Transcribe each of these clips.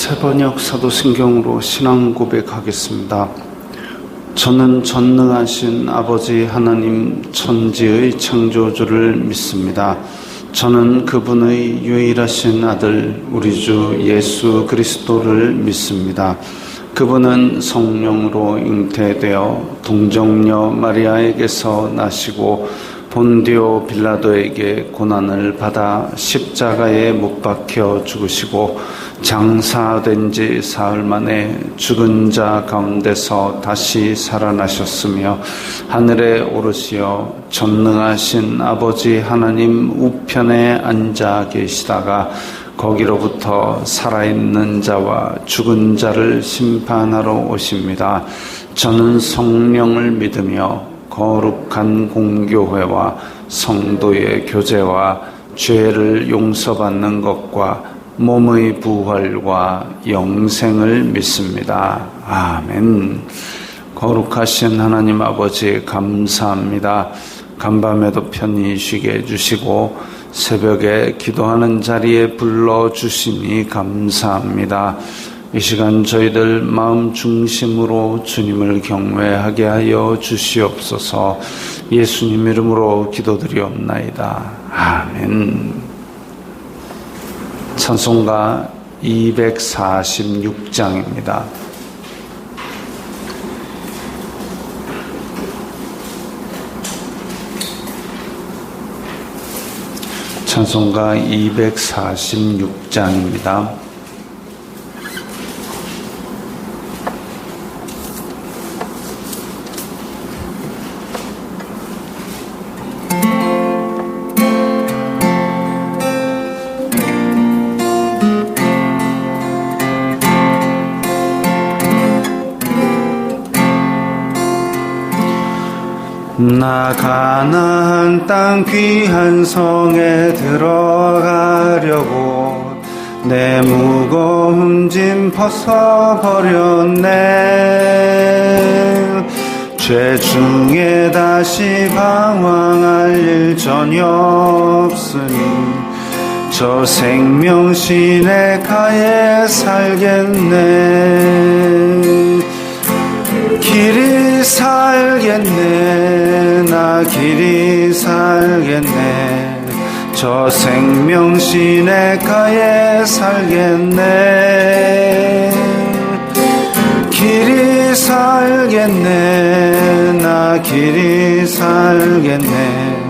새번역 사도신경으로 신앙 고백하겠습니다. 저는 전능하신 아버지 하나님 천지의 창조주를 믿습니다. 저는 그분의 유일하신 아들 우리 주 예수 그리스도를 믿습니다. 그분은 성령으로 잉태되어 동정녀 마리아에게서 나시고 본디오 빌라도에게 고난을 받아 십자가에 못 박혀 죽으시고 장사된 지 사흘 만에 죽은 자 가운데서 다시 살아나셨으며 하늘에 오르시어 전능하신 아버지 하나님 우편에 앉아 계시다가 거기로부터 살아있는 자와 죽은 자를 심판하러 오십니다. 저는 성령을 믿으며 거룩한 공교회와 성도의 교제와 죄를 용서받는 것과 몸의 부활과 영생을 믿습니다. 아멘. 거룩하신 하나님 아버지 감사합니다. 간밤에도 편히 쉬게 해주시고 새벽에 기도하는 자리에 불러주시니 감사합니다. 이 시간 저희들 마음 중심으로 주님을 경외하게 하여 주시옵소서. 예수님 이름으로 기도드리옵나이다. 아멘. 찬송가 246장입니다. 찬송가 246장입니다. 나 가나안 땅 귀한 성에 들어가려고 내 무거운 짐 벗어버렸네. 죄 중에 다시 방황할 일 전혀 없으니 저 생명 시내가에 살겠네. 길이 살겠네. 나 길이 살겠네. 저 생명 시내가에 살겠네. 길이 살겠네. 나 길이 살겠네.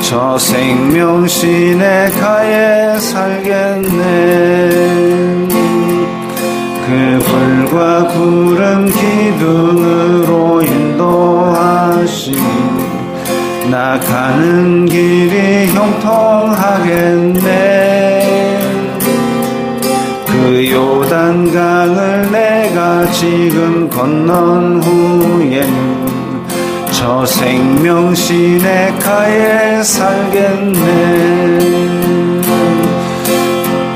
저 생명 시내가에 살겠네. 그 불과 구름 기둥으로 인도하시니 나 가는 길이 형통하겠네. 그 요단강을 내가 지금 건넌 후에는 저 생명 시내가에 살겠네.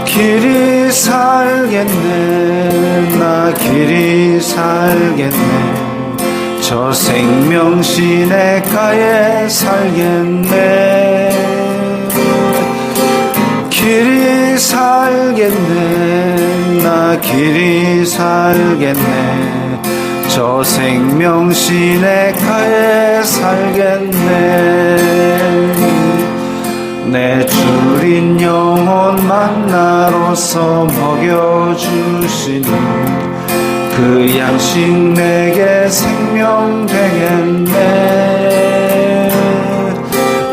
길이 살겠네. 나 길이 살겠네. 저 생명 시내가에 살겠네. 길이 살겠네. 나 길이 살겠네. 저 생명 시내가에 살겠네. 내 주린 영혼 만나로서 먹여주시니 그 양식 내게 생명 되겠네.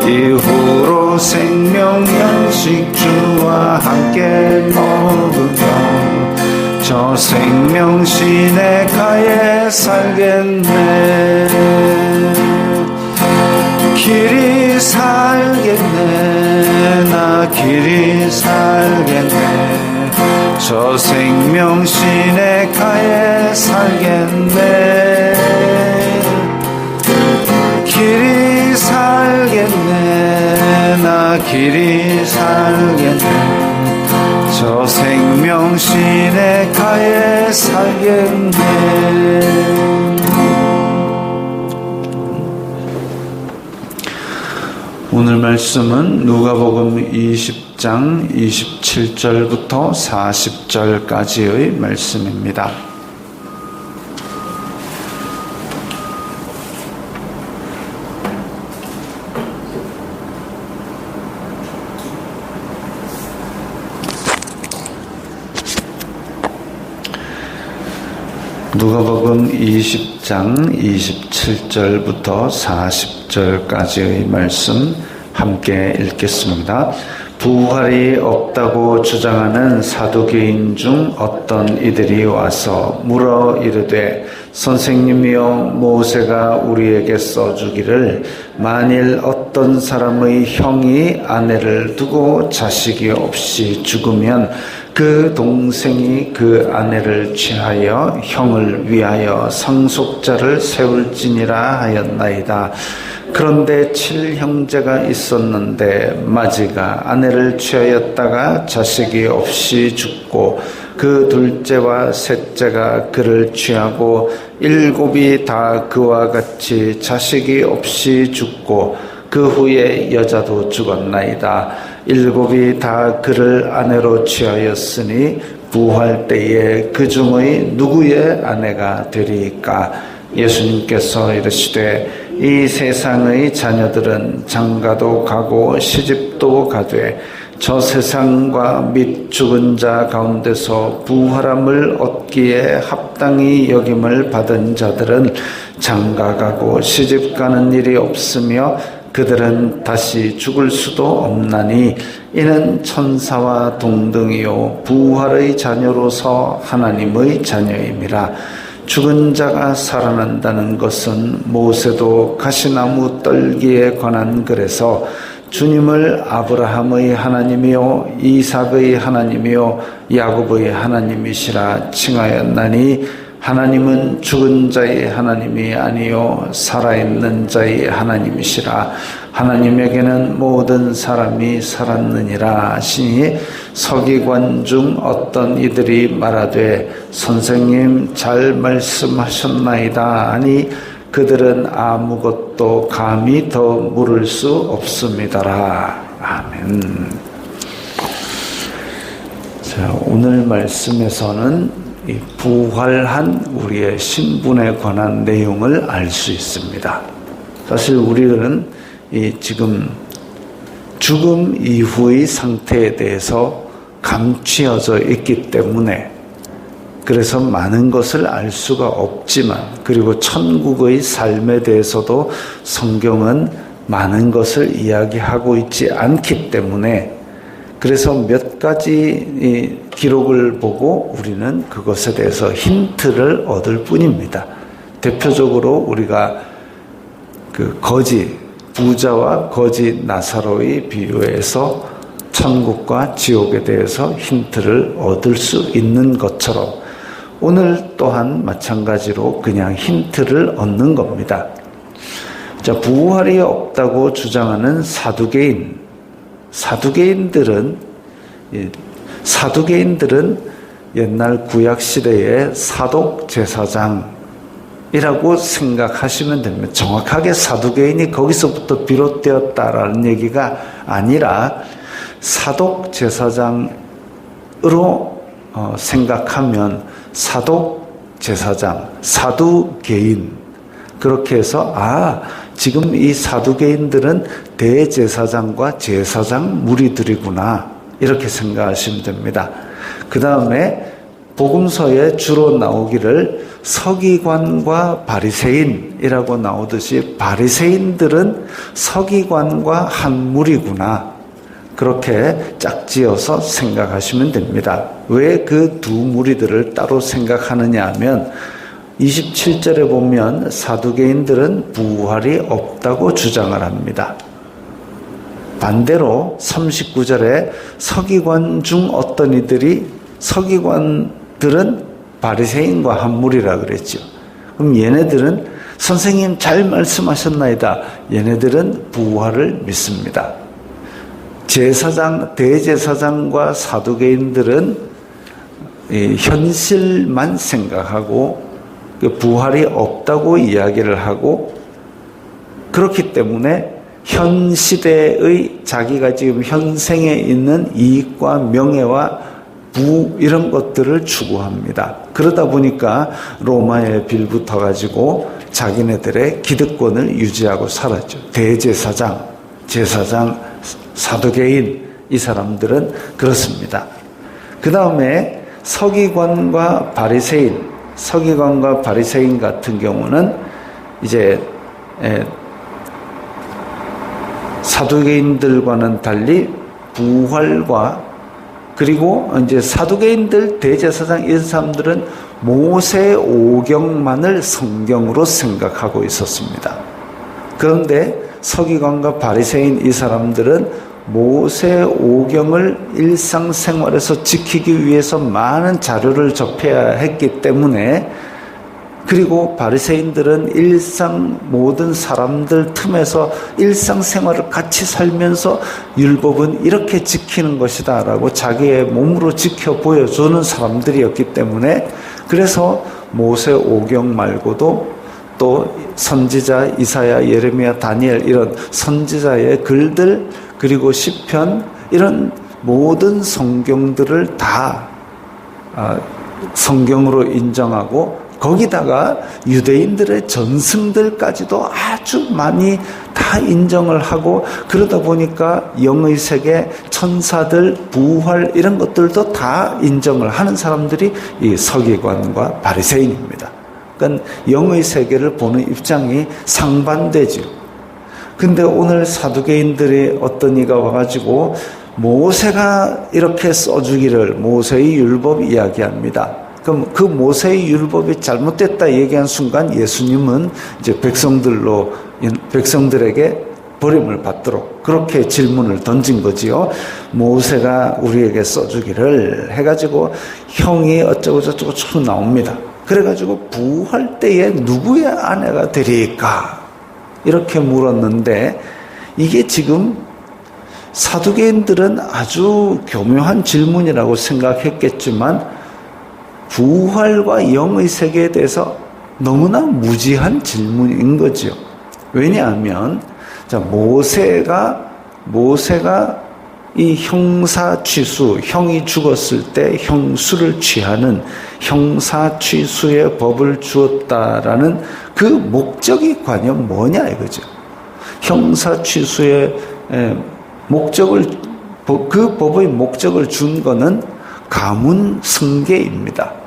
이후로 생명 양식 주와 함께 먹으며 저 생명 시내가에 살겠네. 길이 살겠네. 나 길이 살겠네. 저 생명 시내가에 살겠네. 길이 살겠네. 나 길이 살겠네. 저 생명 시내가에 살겠네. 오늘 말씀은 누가복음 20장 27절부터 40절까지의 말씀입니다. 누가복음 20장 27절부터 40절까지의 말씀 함께 읽겠습니다. 부활이 없다고 주장하는 사두개인 중 어떤 이들이 와서 물어 이르되 선생님이여 모세가 우리에게 써주기를 만일 어떤 사람의 형이 아내를 두고 자식이 없이 죽으면 그 동생이 그 아내를 취하여 형을 위하여 상속자를 세울지니라 하였나이다. 그런데 7형제가 있었는데 마지가 아내를 취하였다가 자식이 없이 죽고 그 둘째와 셋째가 그를 취하고 7이 다 그와 같이 자식이 없이 죽고 그 후에 여자도 죽었나이다. 7이 다 그를 아내로 취하였으니 부활 때에 그 중의 누구의 아내가 되리까? 예수님께서 이르시되 이 세상의 자녀들은 장가도 가고 시집도 가되 저 세상과 및 죽은 자 가운데서 부활함을 얻기에 합당히 여김을 받은 자들은 장가가고 시집가는 일이 없으며 그들은 다시 죽을 수도 없나니 이는 천사와 동등이요 부활의 자녀로서 하나님의 자녀임이라. 죽은 자가 살아난다는 것은 모세도 가시나무 떨기에 관한 글에서 주님을 아브라함의 하나님이요 이삭의 하나님이요 야곱의 하나님이시라 칭하였나니 하나님은 죽은 자의 하나님이 아니요 살아있는 자의 하나님이시라. 하나님에게는 모든 사람이 살았느니라 하시니 서기관 중 어떤 이들이 말하되 선생님 잘 말씀하셨나이다 하니 그들은 아무것도 감히 더 물을 수 없습니다라. 아멘. 자, 오늘 말씀에서는 이 부활한 우리의 신분에 관한 내용을 알 수 있습니다. 사실 우리는 지금 죽음 이후의 상태에 대해서 감추어져 있기 때문에 그래서 많은 것을 알 수가 없지만 그리고 천국의 삶에 대해서도 성경은 많은 것을 이야기하고 있지 않기 때문에 그래서 몇 가지 기록을 보고 우리는 그것에 대해서 힌트를 얻을 뿐입니다. 대표적으로 우리가 그 거지 부자와 거지 나사로의 비유에서 천국과 지옥에 대해서 힌트를 얻을 수 있는 것처럼 오늘 또한 마찬가지로 그냥 힌트를 얻는 겁니다. 자, 부활이 없다고 주장하는 사두개인들은 옛날 구약 시대의 사독 제사장이라고 생각하시면 됩니다. 정확하게 사두개인이 거기서부터 비롯되었다라는 얘기가 아니라 사독 제사장으로 생각하면 사독 제사장, 사두개인 그렇게 해서 지금 이 사두개인들은 대제사장과 제사장 무리들이구나 이렇게 생각하시면 됩니다. 그 다음에 복음서에 주로 나오기를 서기관과 바리새인이라고 나오듯이 바리새인들은 서기관과 한 무리구나 그렇게 짝지어서 생각하시면 됩니다. 왜 그 두 무리들을 따로 생각하느냐 하면 27절에 보면 사두개인들은 부활이 없다고 주장을 합니다. 반대로 39절에 서기관 중 어떤 이들이 서기관들은 바리새인과 한 무리라 그랬죠. 그럼 얘네들은 선생님 잘 말씀하셨나이다. 얘네들은 부활을 믿습니다. 대제사장과 사두개인들은 현실만 생각하고 부활이 없다고 이야기를 하고 그렇기 때문에 현 시대의 자기가 지금 현생에 있는 이익과 명예와 부 이런 것들을 추구합니다. 그러다 보니까 로마에 빌붙어 가지고 자기네들의 기득권을 유지하고 살았죠. 대제사장, 제사장, 사두개인 이 사람들은 그렇습니다. 그 다음에 서기관과 바리새인 같은 경우는 이제 사두개인들과는 달리 부활과 그리고 이제 사두개인들, 대제사장 이런 사람들은 모세 오경만을 성경으로 생각하고 있었습니다. 그런데 서기관과 바리새인 이 사람들은 모세 오경을 일상생활에서 지키기 위해서 많은 자료를 접해야 했기 때문에, 그리고 바리새인들은 일상 모든 사람들 틈에서 일상생활을 같이 살면서 율법은 이렇게 지키는 것이다 라고 자기의 몸으로 지켜 보여주는 사람들이었기 때문에, 그래서 모세 오경 말고도 또 선지자 이사야, 예레미야, 다니엘 이런 선지자의 글들, 그리고 시편 이런 모든 성경들을 다 성경으로 인정하고, 거기다가 유대인들의 전승들까지도 아주 많이 다 인정을 하고, 그러다 보니까 영의 세계, 천사들, 부활 이런 것들도 다 인정을 하는 사람들이 이 서기관과 바리새인입니다. 그러니까 영의 세계를 보는 입장이 상반되죠. 근데 오늘 사두개인들이 어떤 이가 와가지고 모세가 이렇게 써주기를, 모세의 율법 이야기합니다. 그럼 그 모세의 율법이 잘못됐다 얘기한 순간 예수님은 이제 백성들에게 버림을 받도록 그렇게 질문을 던진 거지요. 모세가 우리에게 써주기를 해가지고 형이 어쩌고저쩌고 쭉 나옵니다. 그래가지고 부활 때에 누구의 아내가 되리까? 이렇게 물었는데, 이게 지금 사두개인들은 아주 교묘한 질문이라고 생각했겠지만 부활과 영의 세계에 대해서 너무나 무지한 질문인 거죠. 왜냐하면 모세가 이 형사취수, 형이 죽었을 때 형수를 취하는 형사취수의 법을 주었다라는 그 목적이 과연 뭐냐 이거죠. 형사취수의 목적을, 그 법의 목적을 준 거는 가문 승계입니다.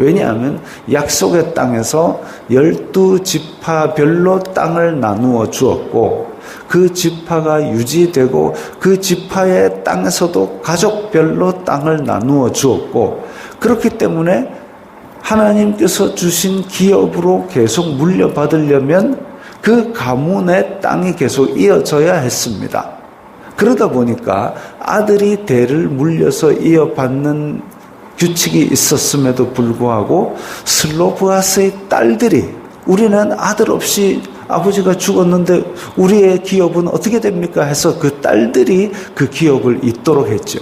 왜냐하면 약속의 땅에서 12지파별로 땅을 나누어 주었고, 그 지파가 유지되고 그 지파의 땅에서도 가족별로 땅을 나누어 주었고, 그렇기 때문에 하나님께서 주신 기업으로 계속 물려받으려면 그 가문의 땅이 계속 이어져야 했습니다. 그러다 보니까 아들이 대를 물려서 이어받는 규칙이 있었음에도 불구하고 슬로브아스의 딸들이, 우리는 아들 없이 아버지가 죽었는데 우리의 기업은 어떻게 됩니까? 해서 그 딸들이 그 기업을 잇도록 했죠.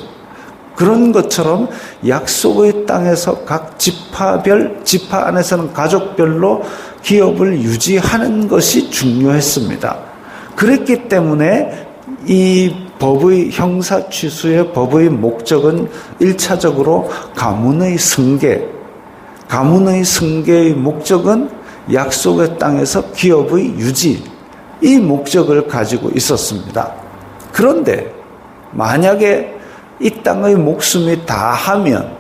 그런 것처럼 약속의 땅에서 각 지파 안에서는 가족별로 기업을 유지하는 것이 중요했습니다. 그랬기 때문에 이 법의 형사취수의 법의 목적은 1차적으로 가문의 승계의 목적은 약속의 땅에서 기업의 유지, 이 목적을 가지고 있었습니다. 그런데 만약에 이 땅의 목숨이 다하면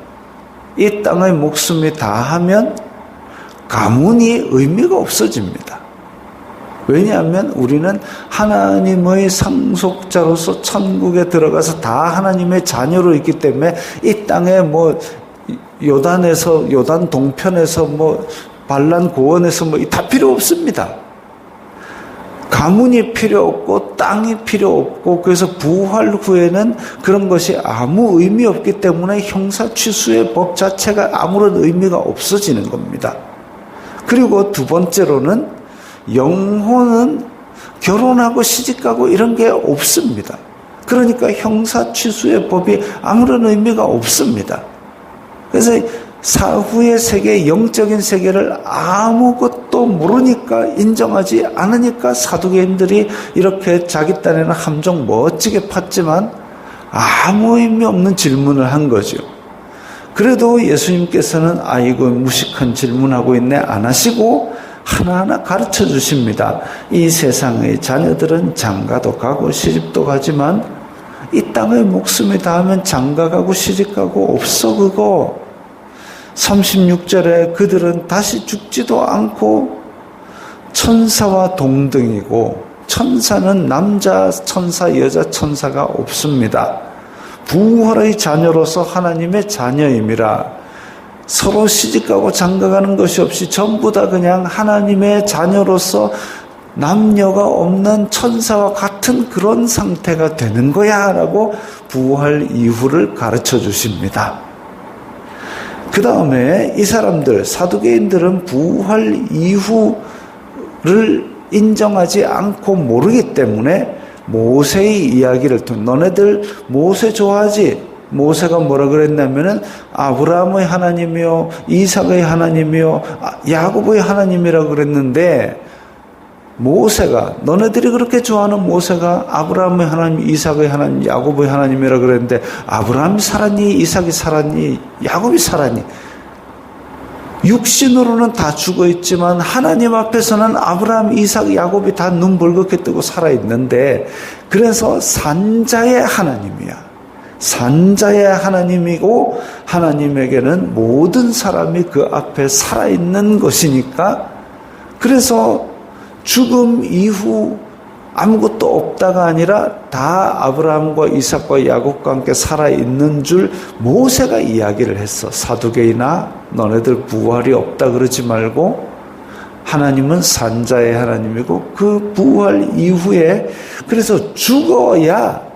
가문이 의미가 없어집니다. 왜냐하면 우리는 하나님의 상속자로서 천국에 들어가서 다 하나님의 자녀로 있기 때문에 이 땅에 요단 동편에서 반란 고원에서 다 필요 없습니다. 가문이 필요 없고 땅이 필요 없고, 그래서 부활 후에는 그런 것이 아무 의미 없기 때문에 형사취수의 법 자체가 아무런 의미가 없어지는 겁니다. 그리고 두 번째로는 영혼은 결혼하고 시집가고 이런 게 없습니다. 그러니까 형사취수의 법이 아무런 의미가 없습니다. 그래서 사후의 세계, 영적인 세계를 아무것도 모르니까, 인정하지 않으니까 사두개인들이 이렇게 자기 딴에는 함정 멋지게 팠지만 아무 의미 없는 질문을 한 거죠. 그래도 예수님께서는 아이고 무식한 질문하고 있네 안 하시고 하나하나 가르쳐 주십니다. 이 세상의 자녀들은 장가도 가고 시집도 가지만 이 땅의 목숨이 닿으면 장가 가고 시집 가고 없어 그거. 36절에 그들은 다시 죽지도 않고 천사와 동등이고, 천사는 남자 천사 여자 천사가 없습니다. 부활의 자녀로서 하나님의 자녀임이라 서로 시집가고 장가가는 것이 없이 전부 다 그냥 하나님의 자녀로서 남녀가 없는 천사와 같은 그런 상태가 되는 거야 라고 부활 이후를 가르쳐 주십니다. 그 다음에 이 사람들, 사두개인들은 부활 이후를 인정하지 않고 모르기 때문에 모세의 이야기를 통해, 너네들 모세 좋아하지? 모세가 뭐라 그랬냐면은 아브라함의 하나님이요, 이삭의 하나님이요, 야곱의 하나님이라 그랬는데, 모세가, 너네들이 그렇게 좋아하는 모세가 아브라함의 하나님, 이삭의 하나님, 야곱의 하나님이라 그랬는데, 아브라함이 살았니? 이삭이 살았니? 야곱이 살았니? 육신으로는 다 죽어 있지만 하나님 앞에서는 아브라함, 이삭, 야곱이 다 눈 벌겋게 뜨고 살아 있는데, 그래서 산자의 하나님이야. 산자의 하나님이고 하나님에게는 모든 사람이 그 앞에 살아있는 것이니까, 그래서 죽음 이후 아무것도 없다가 아니라 다 아브라함과 이삭과 야곱과 함께 살아있는 줄 모세가 이야기를 했어. 사두개인아, 너네들 부활이 없다 그러지 말고 하나님은 산자의 하나님이고 그 부활 이후에, 그래서 죽어야,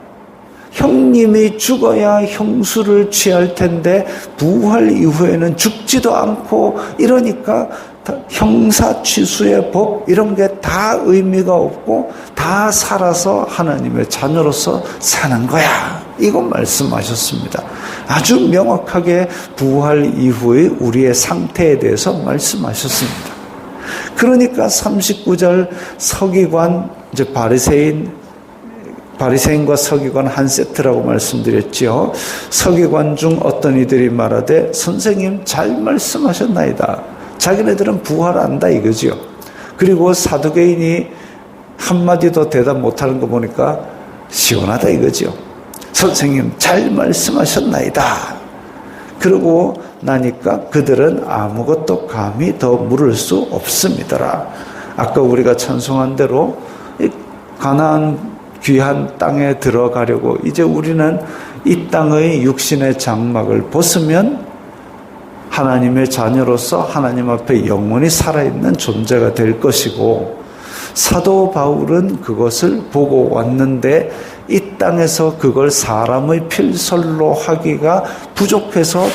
형님이 죽어야 형수를 취할 텐데 부활 이후에는 죽지도 않고 이러니까 형사 취수의 법 이런 게 다 의미가 없고 다 살아서 하나님의 자녀로서 사는 거야. 이거 말씀하셨습니다. 아주 명확하게 부활 이후의 우리의 상태에 대해서 말씀하셨습니다. 그러니까 39절 서기관, 이제 바리새인과 서기관 한 세트라고 말씀드렸지요. 서기관 중 어떤 이들이 말하되 선생님 잘 말씀하셨나이다. 자기네들은 부활 안다 이거지요. 그리고 사두개인이 한마디도 대답 못하는 거 보니까 시원하다 이거지요. 선생님 잘 말씀하셨나이다. 그러고 나니까 그들은 아무것도 감히 더 물을 수 없습니다. 아까 우리가 찬송한 대로 가나안 귀한 땅에 들어가려고 이제 우리는 이 땅의 육신의 장막을 벗으면 하나님의 자녀로서 하나님 앞에 영원히 살아있는 존재가 될 것이고, 사도 바울은 그것을 보고 왔는데 이 땅에서 그걸 사람의 필설로 하기가 부족해서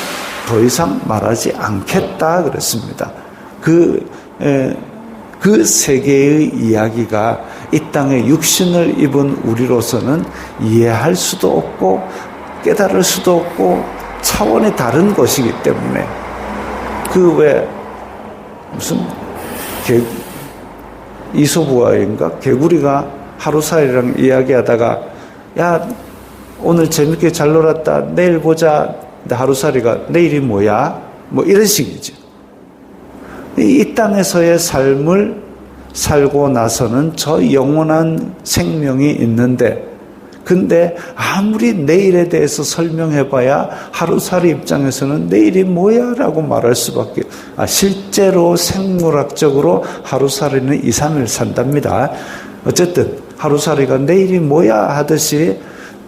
더 이상 말하지 않겠다 그랬습니다. 그 세계의 이야기가 이 땅에 육신을 입은 우리로서는 이해할 수도 없고 깨달을 수도 없고 차원이 다른 것이기 때문에, 그 왜 무슨 이소부화인가 개구리가 하루살이랑 이야기하다가 야 오늘 재밌게 잘 놀았다 내일 보자. 근데 하루살이가 내일이 뭐야? 뭐 이런 식이죠. 이 땅에서의 삶을 살고 나서는 저 영원한 생명이 있는데, 근데 아무리 내일에 대해서 설명해봐야 하루살이 입장에서는 내일이 뭐야? 라고 말할 수밖에. 실제로 생물학적으로 하루살이는 2, 3일 산답니다. 어쨌든 하루살이가 내일이 뭐야? 하듯이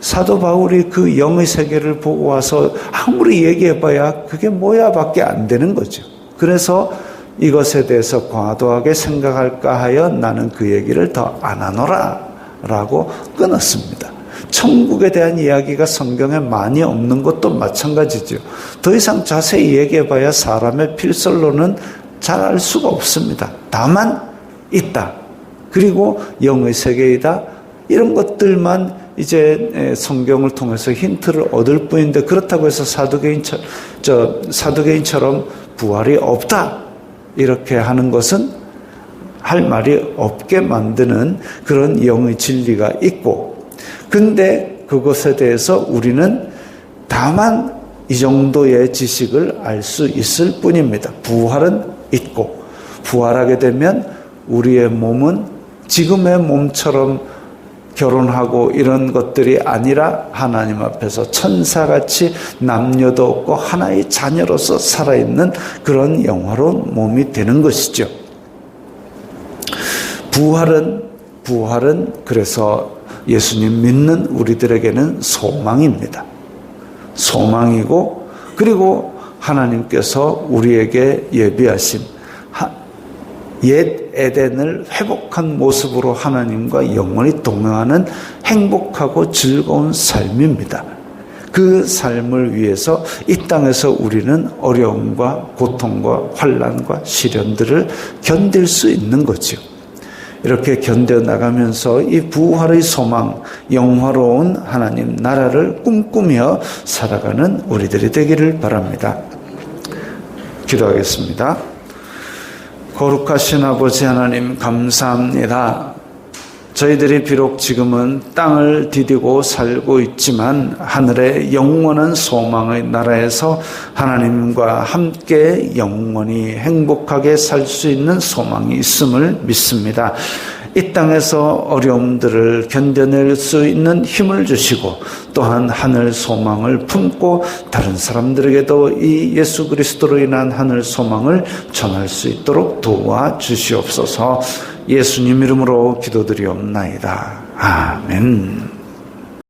사도 바울이 그 영의 세계를 보고 와서 아무리 얘기해봐야 그게 뭐야? 밖에 안 되는 거죠. 그래서 이것에 대해서 과도하게 생각할까 하여 나는 그 얘기를 더 안 하노라 라고 끊었습니다. 천국에 대한 이야기가 성경에 많이 없는 것도 마찬가지죠. 더 이상 자세히 얘기해봐야 사람의 필설로는 잘 알 수가 없습니다. 다만 있다. 그리고 영의 세계이다. 이런 것들만 이제 성경을 통해서 힌트를 얻을 뿐인데, 그렇다고 해서 사두개인처럼 부활이 없다 이렇게 하는 것은 할 말이 없게 만드는 그런 영의 진리가 있고, 근데 그것에 대해서 우리는 다만 이 정도의 지식을 알 수 있을 뿐입니다. 부활은 있고, 부활하게 되면 우리의 몸은 지금의 몸처럼 결혼하고 이런 것들이 아니라 하나님 앞에서 천사같이 남녀도 없고 하나의 자녀로서 살아있는 그런 영화로운 몸이 되는 것이죠. 부활은 그래서 예수님 믿는 우리들에게는 소망입니다. 소망이고, 그리고 하나님께서 우리에게 예비하신 옛 에덴을 회복한 모습으로 하나님과 영원히 동행하는 행복하고 즐거운 삶입니다. 그 삶을 위해서 이 땅에서 우리는 어려움과 고통과 환난과 시련들을 견딜 수 있는 거죠. 이렇게 견뎌나가면서 이 부활의 소망, 영화로운 하나님 나라를 꿈꾸며 살아가는 우리들이 되기를 바랍니다. 기도하겠습니다. 거룩하신 아버지 하나님, 감사합니다. 저희들이 비록 지금은 땅을 디디고 살고 있지만 하늘의 영원한 소망의 나라에서 하나님과 함께 영원히 행복하게 살 수 있는 소망이 있음을 믿습니다. 이 땅에서 어려움들을 견뎌낼 수 있는 힘을 주시고, 또한 하늘 소망을 품고 다른 사람들에게도 이 예수 그리스도로 인한 하늘 소망을 전할 수 있도록 도와주시옵소서. 예수님 이름으로 기도드리옵나이다. 아멘.